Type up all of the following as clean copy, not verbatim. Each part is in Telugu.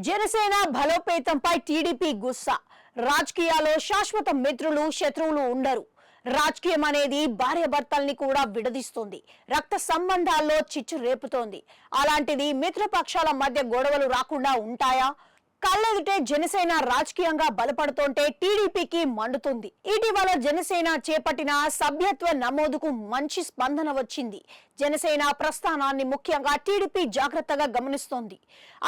జనసేన బలోపేతంపై టీడీపీ గుస్సా. రాజకీయాల్లో శాశ్వత మిత్రులు శత్రువులు ఉండరు. రాజకీయం అనేది భార్యాభర్తల్ని కూడా విడదీస్తుంది. రక్త సంబంధాల్లో చిచ్చు రేపుతోంది. అలాంటిది మిత్రపక్షాల మధ్య గొడవలు రాకుండా ఉంటాయా? కళ్ళెదుటే జనసేన రాజకీయంగా బలపడుతుంటే టీడీపీకి మండుతుంది. ఇటీవల జనసేన చేపట్టిన సభ్యత్వ నమోదుకు మంచి స్పందన వచ్చింది. జనసేన ప్రస్థానాన్ని ముఖ్యంగా టీడీపీ జాగ్రత్తగా గమనిస్తోంది.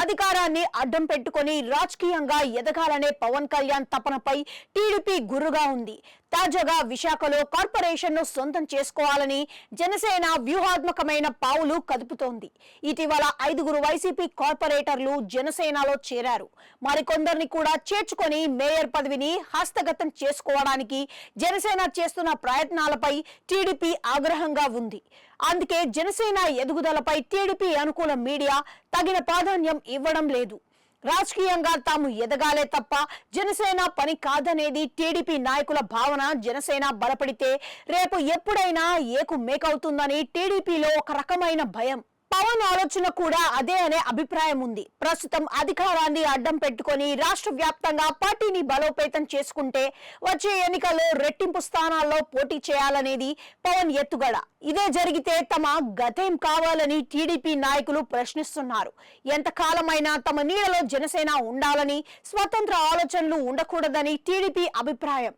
అధికారాన్ని అడ్డం పెట్టుకుని రాజకీయంగా ఎదగాలనే పవన్ కళ్యాణ్ తపనపై టీడీపీ గుర్రుగా ఉంది. తాజాగా విశాఖలో కార్పొరేషన్ ను సొంతం చేసుకోవాలని జనసేన వ్యూహాత్మకమైన పావులు కదుపుతోంది. ఇటీవల 5 వైసీపీ కార్పొరేటర్లు జనసేనలో చేరారు. మరికొందరిని కూడా చేర్చుకొని మేయర్ పదవిని హస్తగతం చేసుకోవడానికి జనసేన చేస్తున్న ప్రయత్నాలపై టీడీపీ ఆగ్రహంగా ఉంది. అందుకే జనసేన ఎదుగుదలపై టీడీపీ అనుకూల మీడియా తగిన ప్రాధాన్యం ఇవ్వడం లేదు. రాజకీయంగా తాము ఎదగాలే తప్ప జనసేన పని కాదనేది టీడీపీ నాయకుల భావన. జనసేన బలపడితే రేపు ఎప్పుడైనా ఏకు మేకవుతుందని టీడీపీలో ఒక రకమైన భయం. పవన్ ఆలోచన కూడా అదే అనే అభిప్రాయం ఉంది. ప్రస్తుతం అధికారాన్ని అడ్డం పెట్టుకుని రాష్ట్ర వ్యాప్తంగా పార్టీని బలోపేతం చేసుకుంటే వచ్చే ఎన్నికల్లో రెట్టింపు స్థానాల్లో పోటీ చేయాలనేది పవన్ ఎత్తుగడ. ఇదే జరిగితే తమ గతేం కావాలని టీడీపీ నాయకులు ప్రశ్నిస్తున్నారు. ఎంతకాలమైనా తమ నీడలో జనసేన ఉండాలని, స్వతంత్ర ఆలోచనలు ఉండకూడదని టీడీపీ అభిప్రాయం.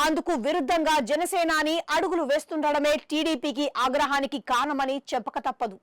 అందుకు విరుద్ధంగా జనసేనాని అడుగులు వేస్తుండడమే టీడీపీకి ఆగ్రహానికి కారణమని చెప్పక తప్పదు.